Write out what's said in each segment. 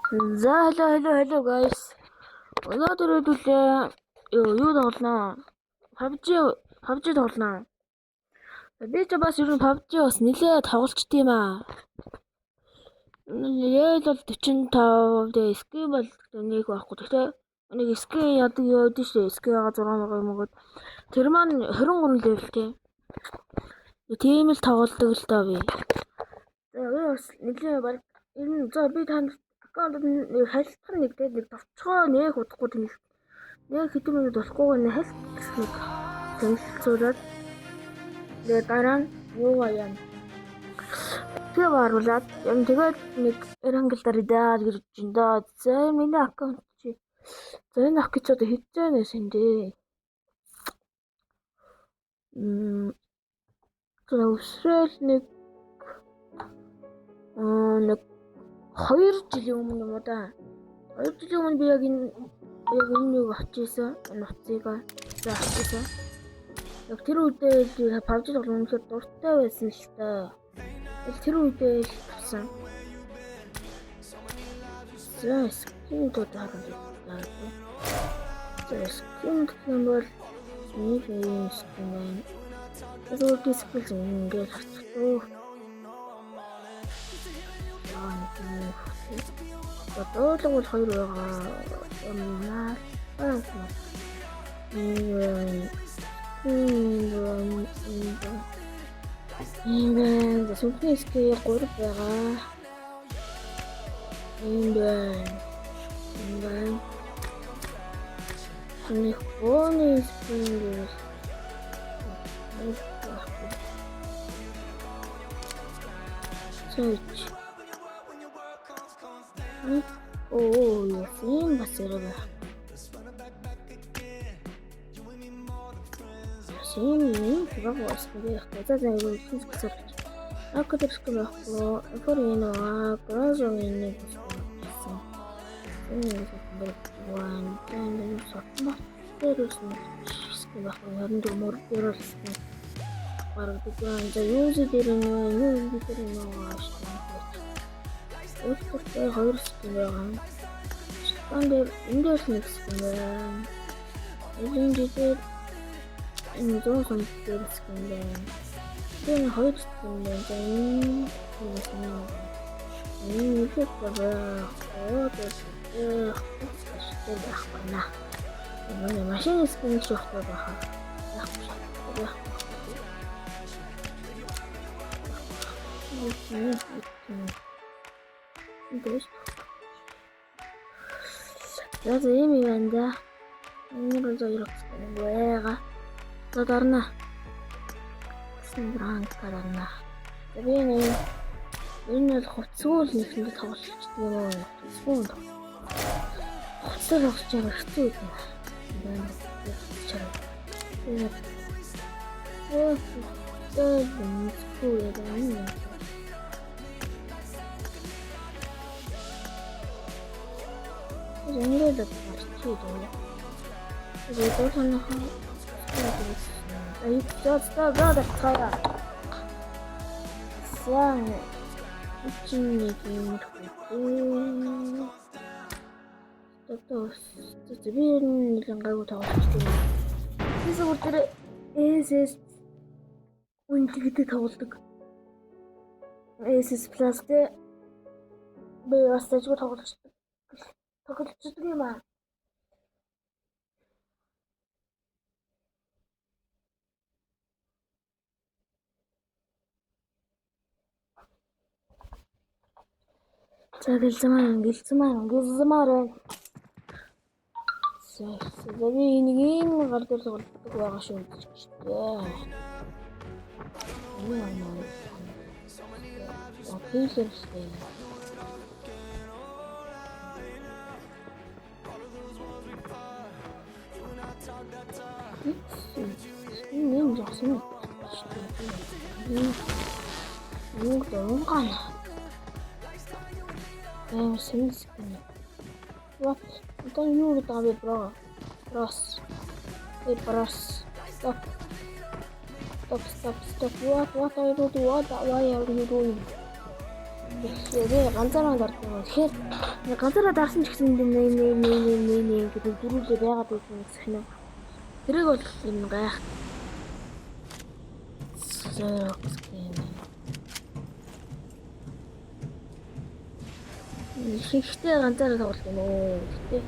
За hello guys. Өнөөдөр хэдүүлээ юу тоглоно? PUBG тоглоно. Би ч бас ер нь PUBG бас нэлээ тоглолчт юм аа. Яйл бол 45, тэгээ скин бол нэг байхгүй. Тэгэхээр нэг скин яадаг юу гэдэг шээ. Скин 60000 юм уу. Тэр маань 23 левелтэй. Тийм л тоглодог л таа би. Тэгээ бас нэлээ баг ер нь за би танд аккаунт хайлтхан нэг товчгоо нэг удахгүй тийм нэг хэдэн минут болохгүй нэг хайлт нэг танилцуулаад тэгээ дараа нь юу яа тэгээ бааруулаад юм тэгээд нэг эрангалтаар идээд гэж чинь да. За миний аккаунт чи за энэ ах гэж одоо хийжэнээс эндээ өсрөл нэг 2 жилийн өмнө юм да. 2 жилийн өмнө би яг энэ юу авчихсан. Энэ утсыг авчихсан. Яг тэр үедээ PUBG тоглох үнэхээр дуртай байсан л та. Тэр үедээ л авсан. За скин дуудаад байна. За скин юм бол нэг юм скин байна. Тэгээд скин ингээд харчихсан. Дуудлага бол 2 байгаа. Энэ сүнхнэстэй 3 байгаа. Нэг бонус юм. Ийм бас яраа. Син багаас нэг хязгаар нэг хийсгсэн. Академик байхгүй. Фориноо гражданин нэг гэсэн. Энэ one and сотмо. Тэрс нэг байхгүй. Харин дөмөр яруулсан. Бараг дүүрэн за юу дээр нөө Өөртөө 2 скин байгаа. Стандарт эндээс нэг скин байна. Эндээс энэ зоосон дээр скин байна. Энэ 2 скин байна. Энэ их байгаа. Энэ машин скин ч явах байгаа. За ийм юм да. Энэ зөв байгаа. За дарна. Синдран карана. Энэ бол хувцсгүй л нэхэнд тоглолцдог юм уу? Хувцсгүй. Хувцсаа тоглож байгаа хэцүү юм. Ингээд болчихсон. Тэгээд тоонох ай за цаа. Сан үчиний юм хөө. Тэгээд би нэг гайгүй тоглолцсон. Би зөвхөн тэр SS үнэтэй тоглодог. SS Plus дээр би бас зөвхөн тоглолцсон. тоглолцдог юм аа. За гэлзмаар. За би нэг юм гар дээр тоглодог байгаа шүү дээ. Окей л. Энэ жасан. Юу дөрөнгөн. Сэнскэн. Вот, это юу таве бро. Прос. Stop. What are you doing? Why are you doing? тэгэхээр ганцаараа дардсан юм. Тэгэхээр ганцаараа дарсан ч гэсэн нэ гэдэг дөрүүлээ байгаад байсан гэсэн юм. Тэрийг бол юм гайх. Ихтэй ганцаараа тоглолт юм уу. Гэтэ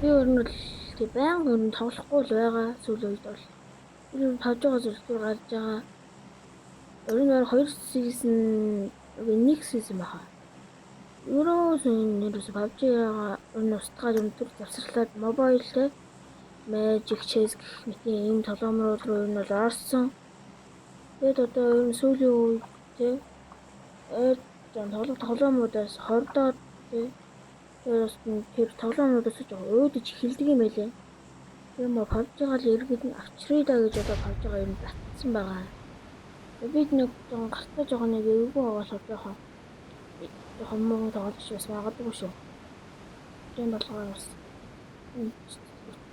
би өөрөө л тэг байнга ер нь тоглохгүй л байгаа. Сүүлийн үед бол ер нь тавж байгаа зүйлсүүд гарч байгаа. Ер нь 2 season нэг season баха. Ерөөсөө PUBG-гаа ер нь устгаад өндөр завсарлаад mobile те Magic Chess гэх мэт ийм тоглоомрууд руу ер нь бол орсон. Тэгэд одоо ер нь сүүлийн үед те тоглоомудаас хордоод те тэр тоглоомнуудаас жоо өөдөж эхэлдэг юм байлээ. Тийм үү PUBG-гаа л ергээд нь авчръя да гэж одоо PUBG-гаа ер нь батсан байгаа. Бид нэг гартаа жоохон нэг эвгүй байгаасаа жоохон муу тоглож бас магадгүй шүү. Тийм болгоо бас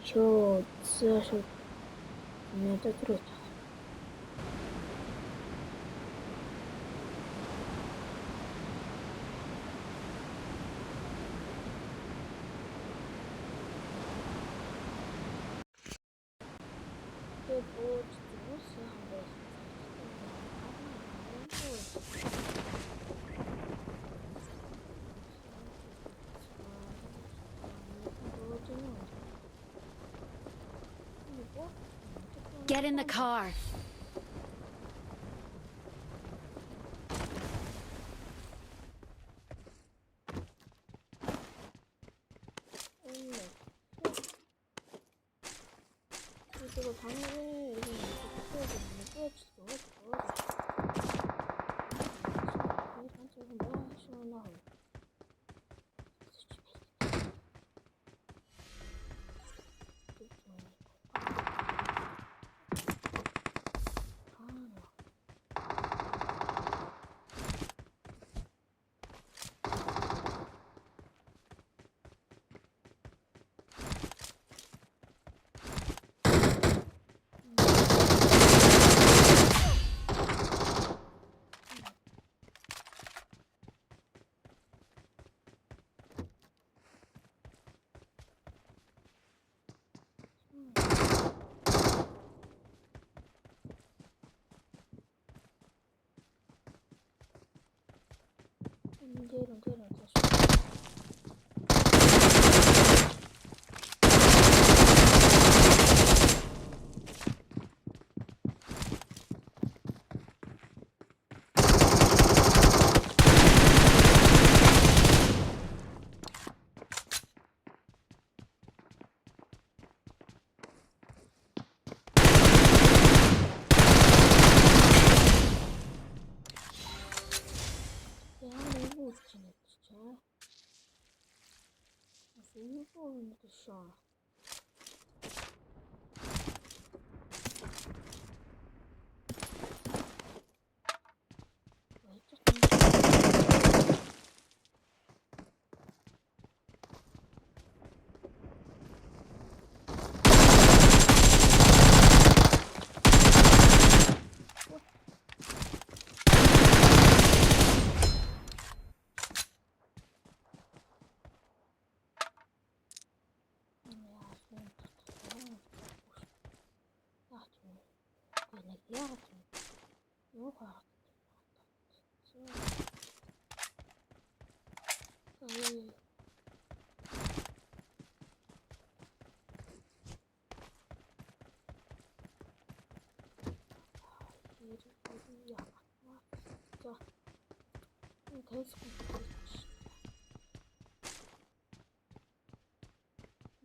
чөө зэшүү мэдээд рүү. Get in the car.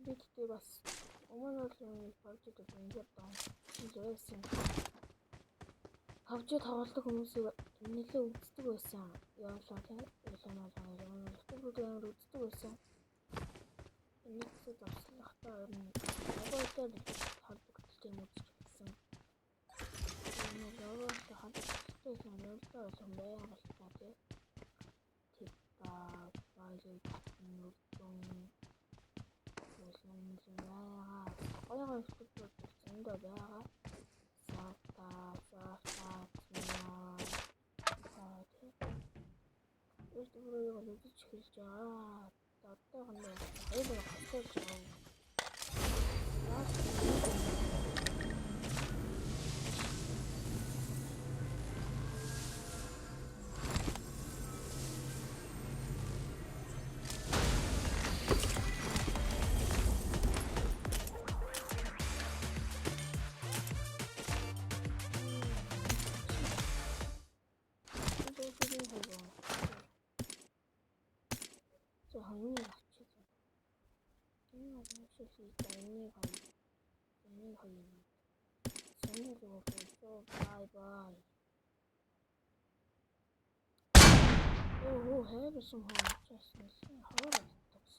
Бидтэй бас өмнө нь PUBG-д ингээд байсан. PUBG тоглодог хүмүүсийг нэлээд үздэг байсан. Яалаа тийм үздэг байсан. Нэгсэд орслохтой ер нь мобайлаар холбогдолтой юм үзчихсэн. Нөгөө холбогдолтой юм байлаа юм байгаад та тийм. Баялаг нүдэн Ояга ихтэй зөндөө байгаа. өөрийгөө мэдэж эхэлж байгаа. Одоохондоо хоёулаа хасуулж байгаа. 저 언니 같이 언니가 할수 있다. 언니가 생일도 벌써 바이바이. Oh, have some home just and see how it looks.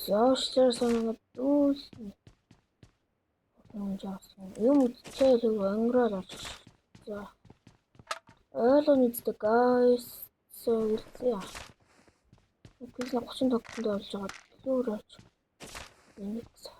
So, there's some tools. Юм чээл өнгөрөөр очиж. За. Ойлоо нэгтэй guys. So, yeah. Үгүй 30 тогтонд орж байгаа. Өөрөөч. Нэг цаа.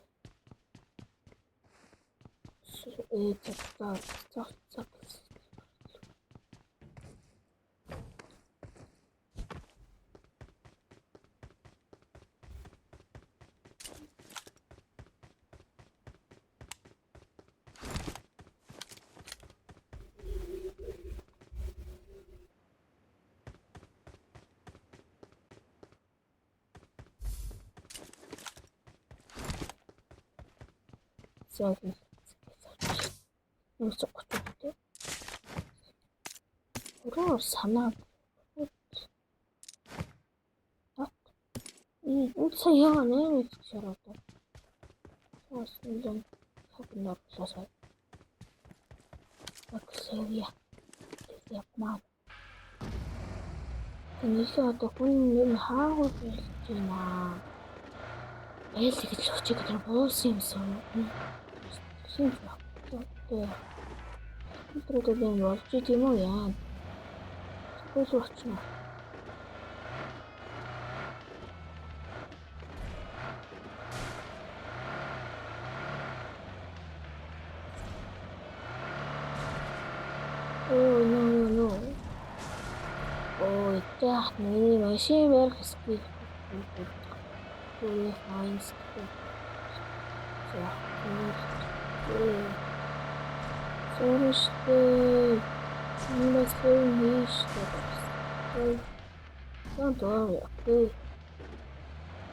So, нууц гоцтой. Өрөө санаа. Үгүй яа нэ шараад. Сонсон хапнаар сасаа. Аксевия. Япмаа. Тэнийг одоо хүн юм хаагүй байж байна. Ээл гэж очиг гэдэг буусан юмсан. Шинэ фактор. Тэрүүд юм болж тийм үү яа. Тэгвэл очно. Oh no. Oh, это не машин верхский. Ой, файнский. Слушай, не слышишь, что? Don't worry, okay.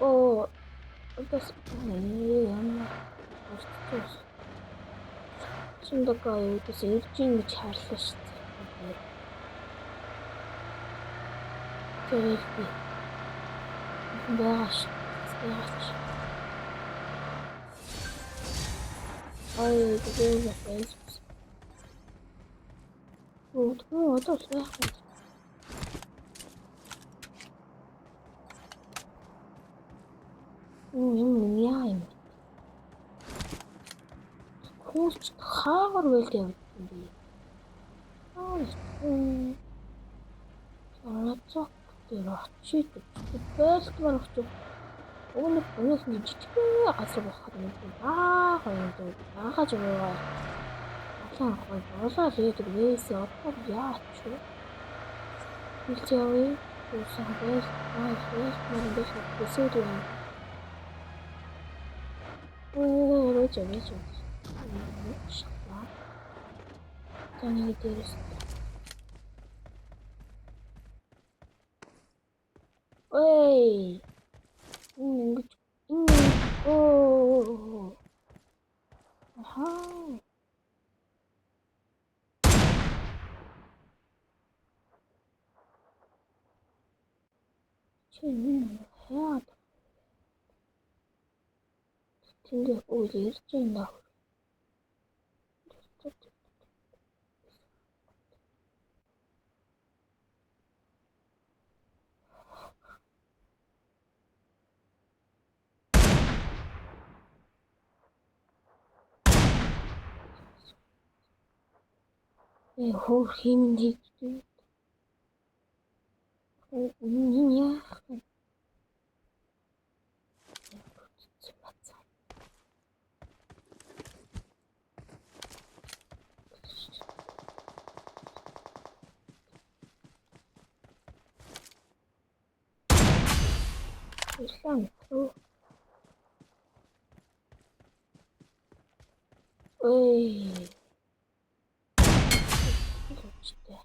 Oh, это спокойно. Что? Чем такая, это сильно чарлаш. Тэрэлби. Бааш. Ой, тэгээд Facebook. Oo, одоо л байх юм. Юм яа юм. Хөөч хаагаар байлаа юм би. Цаацаа тэр очиж бэлт манагч. Өнөөс нь жижигхэн газар болоход юм. Хоёр яахаж байгаа. Алан гой болоо тэгээд вэс одоо яач вэ? Үлчээ uusan бэс мөрөндөөс өсөд юм. Рочо. Таны дээрээс. Ой. Ингэж оо. Аха. Чинь яа. Тэндээ үйл ирж байна. Хөө хэмнэ. Яа. Арлаа. Ой. Лучтэй.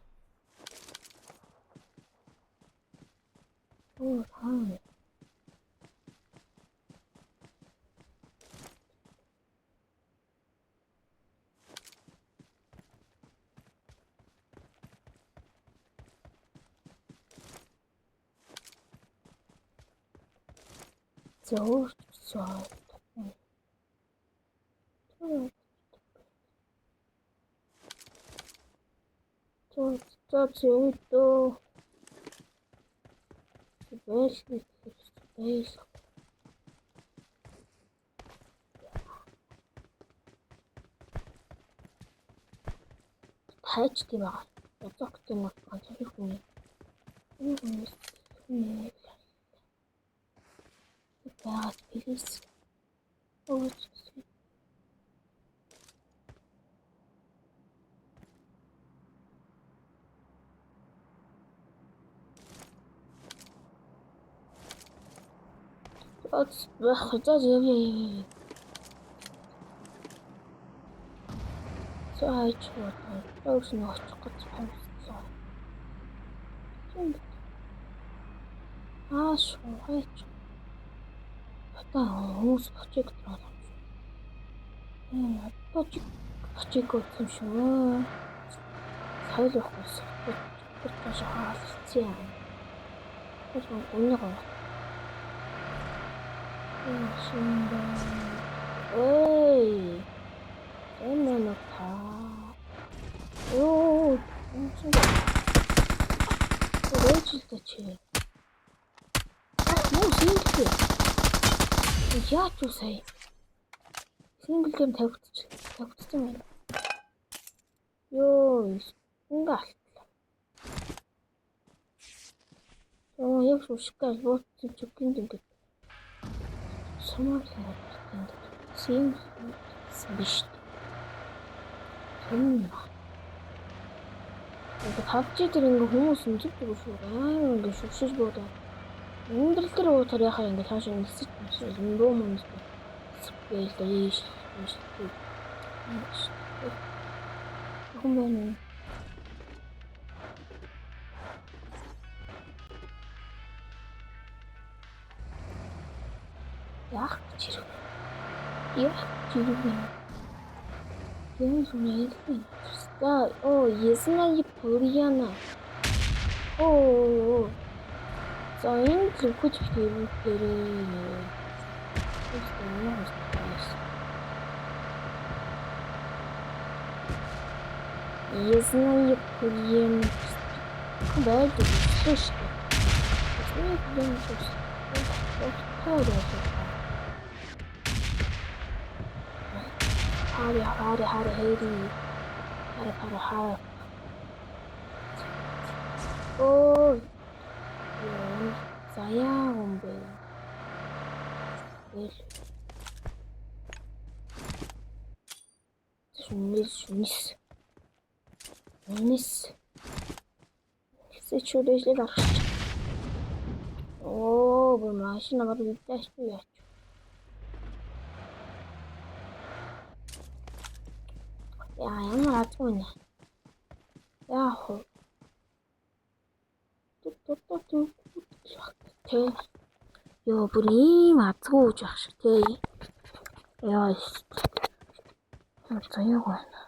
Хаа. Зөөр зөө. Зөө. Бэйл. Тайч тийм байгаа. Язаг тийм ганцхан хүн. Энэ хүн баас плиз. Ууч. Оц бах заа. Цаач бодлоо. Өөрс нь очих гэж хамсаа. Шуугаач. Хатаа хүмүүс бочиг траа. Бочиг өгсөн шүү. Соёл охос. Бочиг хаалцсан. Тэр үнэ гоо. Ой. Эмээ та. Оо, энэ өөчтэй чи. Муу синглээ. Яач уу сая. Синглэм тавигдсан байна. Ёо, ингээ алтлаа. Оо, яг шушгал бууцсан чүкинд ингээ. Сумаглаа гэдэг. Синглээ биш. Ингээд хавч дээр ингээ хүмүүс өнцөгдөг шүү. Ингээ шүшиж буудаа. Өндрөл төр уутаар яхаа ингээ хааш нисэж руу мөн спейлдэж хүмүүс яах чирэг. Энэ сүнэлтэй. Оо, ясна Япориана. Оо. За энэ лүхэж хэрэг. Ясна Япориана. Байдаг шүү дээ. Энэ юм шүү. Хари. Ой. Заяа өмбө. Шүнис. Сэчүдэжлэг аргач. Оо, бүр машин аваад үлдээч яач. Ямар азгүй нэ. Яах вэ? Тэ. Ёо, бүр ийм азгүй гэж байх шиг тэ. Яа. Заяаг байна.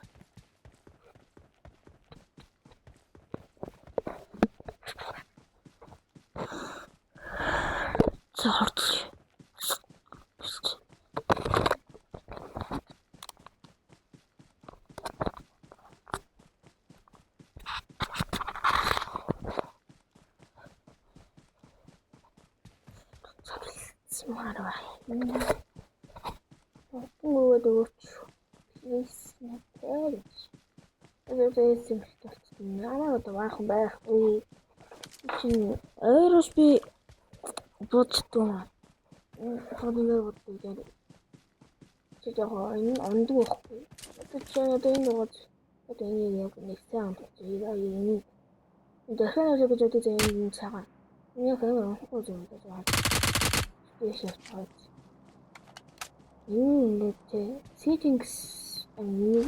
Цаарч. Смарва. Өөдөөч. Please not perish. Эцэс юмштай. Намайг баахан байхгүй. Чин ойроос би боддоо. Хоног боддог. Чи яг энэ ондгүй байхгүй. Чи одоо энэ гол одоо энэ яг нэгсэн амт зүйраа энэ дахиад яг гэж бодож энэ цагаан. Энэ хэмээн хөө юм байна. дэш яваад. Ингээд settings нэг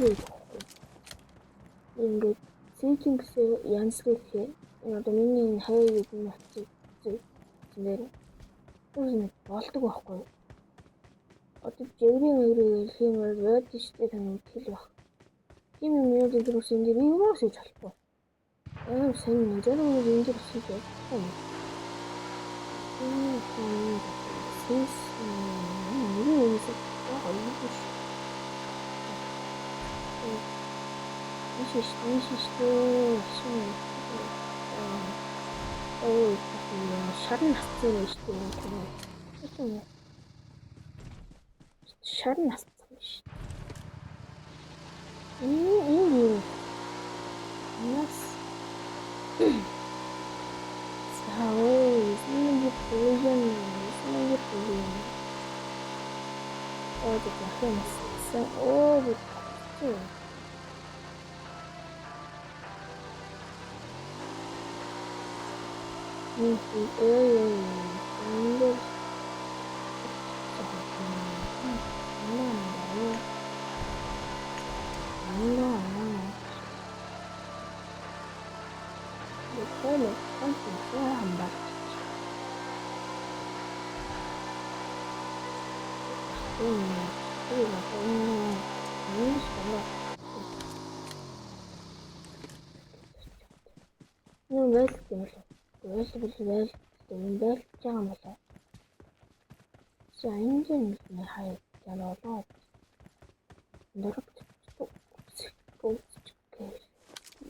ингээд settings янзлахээ одоо миний хаяг гэдэг нь авчих зинээр үүс болдог байхгүй. Одоо жигрийн мөрөөр хиймээр байд штэ тань хэл баг. Тийм юм яа гэдэг нь энэ дэр юу хийж болохгүй. Сайн нэг зэрэг энэ дэр хийж байна. Сис юу юм бэ? Шарн насцсан юм шүү дээ. Шарн насцсан юм шүү. Нас. Сауэ, полигон. Oh, the graphics. Oh, the texture. The area. The color something Ну байлт юм л. Байлж байгаа юм болоо. За энэ нь хай ялаа. Дөрөвт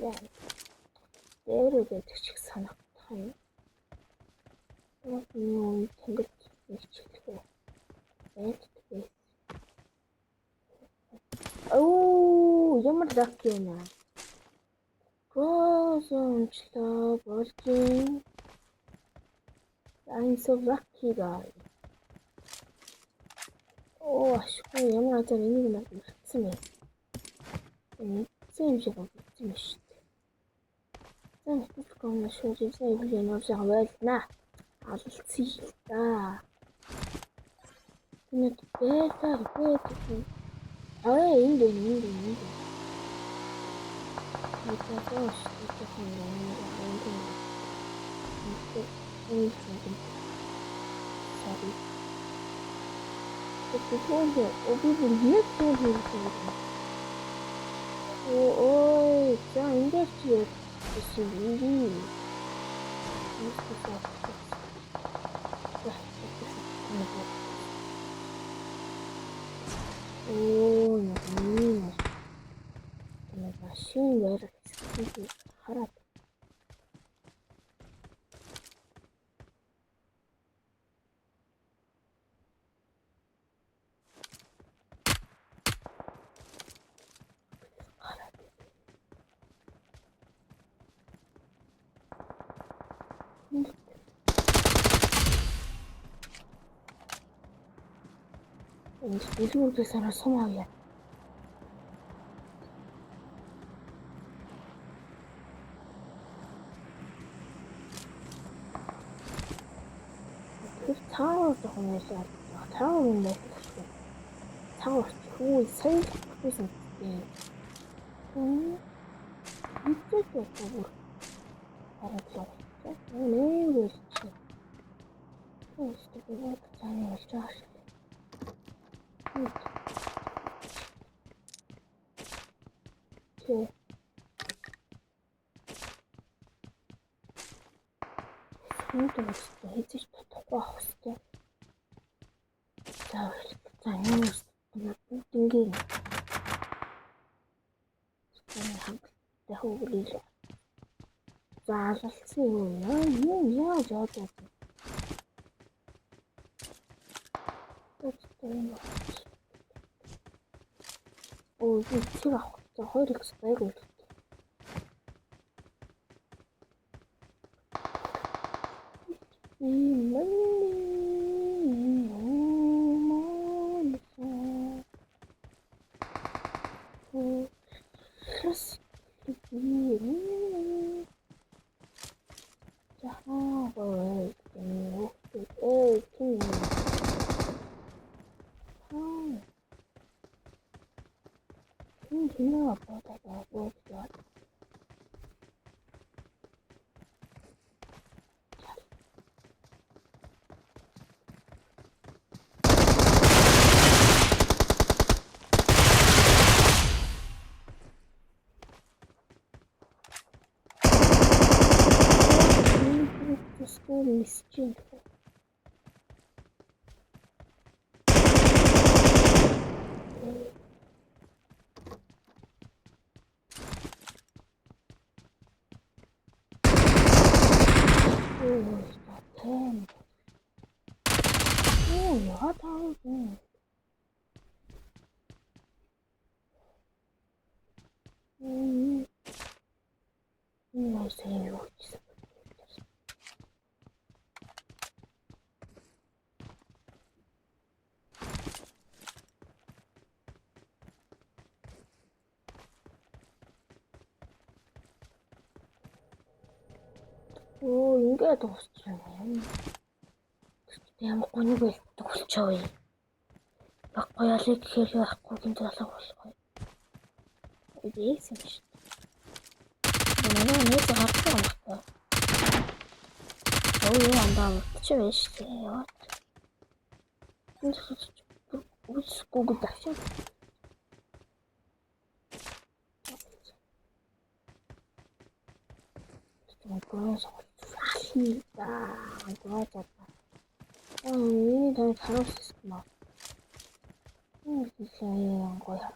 яа. Дээрээ чих санагдах юм. Юу тэнгэр хэлчихлээ. Байлт. Oh, ямар лак юм аа. Гозончлаа болжин. I'm so lucky guy. Oh, ашгүй ямар азар энийг надад ирсэн юм. Энэ шиг болсон юм шүү дээ. Зэн хэвчээ шүүж сайн юм шиг байлнаа. Алцсан л да. Энэ бэта. Аа энэ. Sorry. Oh, за ингэж яасан юм. Oh, нэг машин ярих гэсэн хараад. Энэ дэлгүүрээс арай сумаа яа. Цаавар жоохон ясаа. Цаавар юм байна. Цаавар хүү сайн гэсэн тийм. Мэдээж бүр хараадлаа. Нэг үйл чи. Өөртөө яг цааны болж байгаа шүү. Тэг. Сүүтээс хийж чадахгүй авахстай. За энэ dinggir. Ini hampir dahulu. Zagal sih ya jatuh. Oh, ini cerah. Jauh dari sebagai Хинаа бодоод буугаад. Скоро мисчин. Яа таа. Юу ч. Ингээд дуусчихсан. Ямар гоник байлт болчихоо. Баггүй ялыг гэхээр яахгүй гинт алга болохгүй. Ийсэн шүү. Манай нэг хатсан байхгүй. Юу андаа чи вэ шүү. Яа. Үсгүй гүдэж. Гроос ахида гроос. Миний тань харуулсан юм аа. Ийм гоё.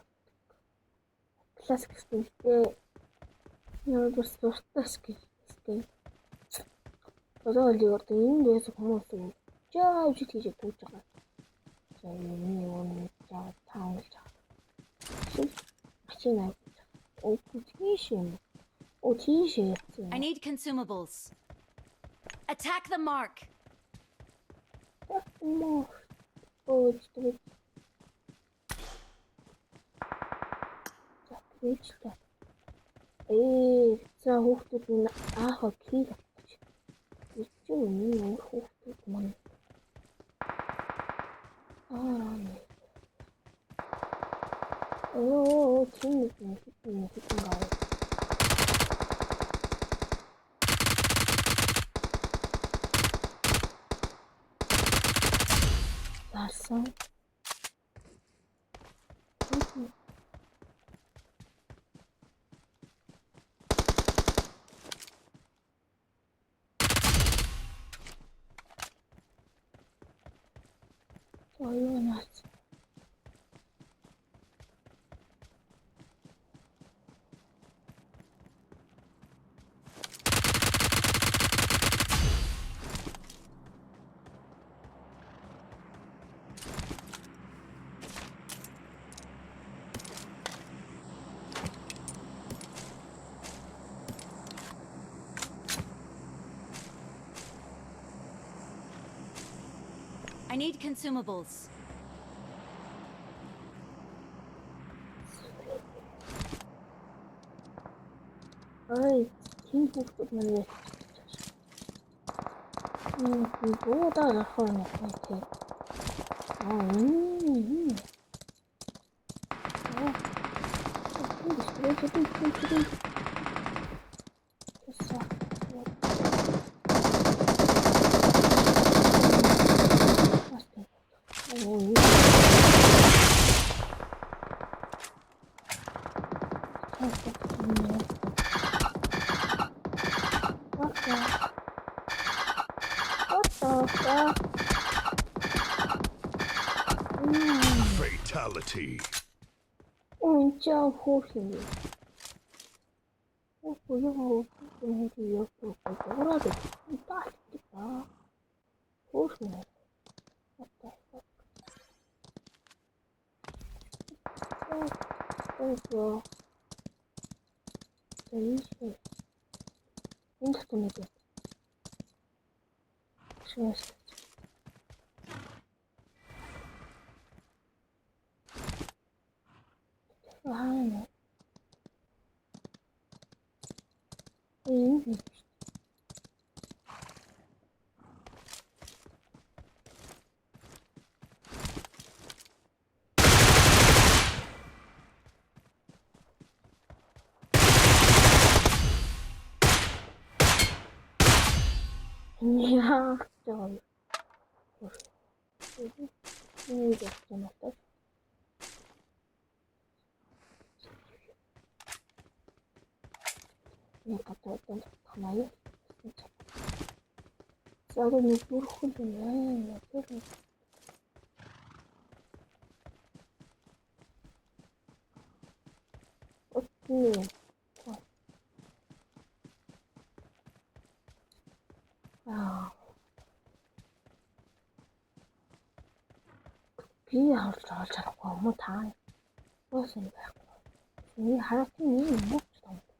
Классик стилтэй. Яа бас дуртай скил. Одоо л юу гэдэг энэ дэс хүмүүс жаа үжид хийж бууж байгаа. За энэ юу жаа таанж. Машина. Оо тийш юм. Оо тийш юм. I need consumables. Attack the mark. More. Oh, it's the за хүүхдүүд нь аахаа кил авчих. Чи юу хүүхдүүд маань. Оо, тийм гоо. Зарсан. Ой, нас. I need consumables. Ой, тийм хүүхдүүд маань яа. Буудаа авах юм тий. Fatality. Чао хөөсөн. Юу яах вэ? Хөөсөн. Ого. Заишээ. Энд тэмээд. Шээс. Хаана. 저거 이게 좀 어때? 그냥 갔다 왔던 가만히 진짜 썩은 물고기네 여기를 어찌 야 비하를 잘하고 아무 다 무슨 이 하나님이 먹지도 않고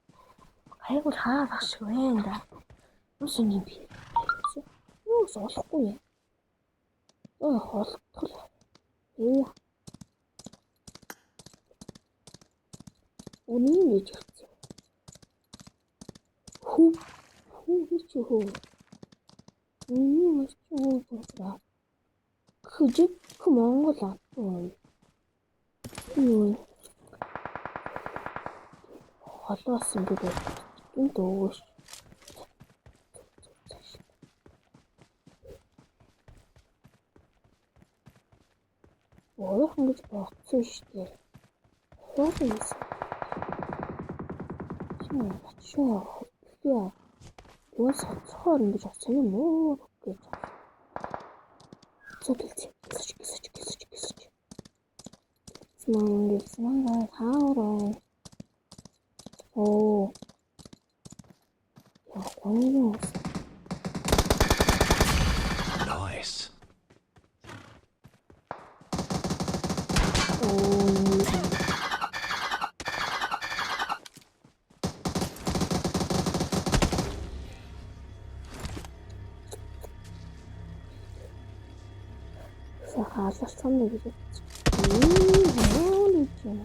아이고 잘하시 왜 한다 무슨 일이 이거 써서 얘 허스토리 이야 오늘 이겼지 후 그치 후 맛있죠 보자 그제 그만 거다 갔다 왔으면 그래 좀더 오고 싶어 뭐야 한 개씩 박수시대 허리 있어 쉬어 야 이건 4,000원인데 자체는 뭐 그렇겠죠 저길지 기수지 스마일 하우런 오 야 광이는 없어 Nice. 오 가서 선물이겠지 뭐지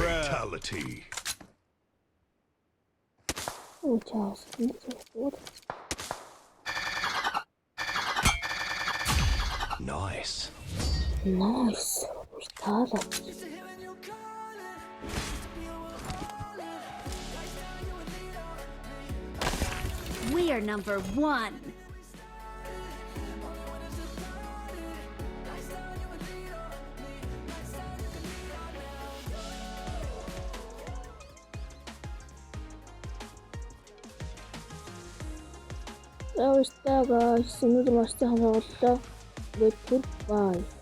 Fatality. 자, 진짜 뭐래 Nice. 나이스 잘하다 We are number one. 야, 이따가 스누드 맛있게 하나 먹었다. 내 굿바이.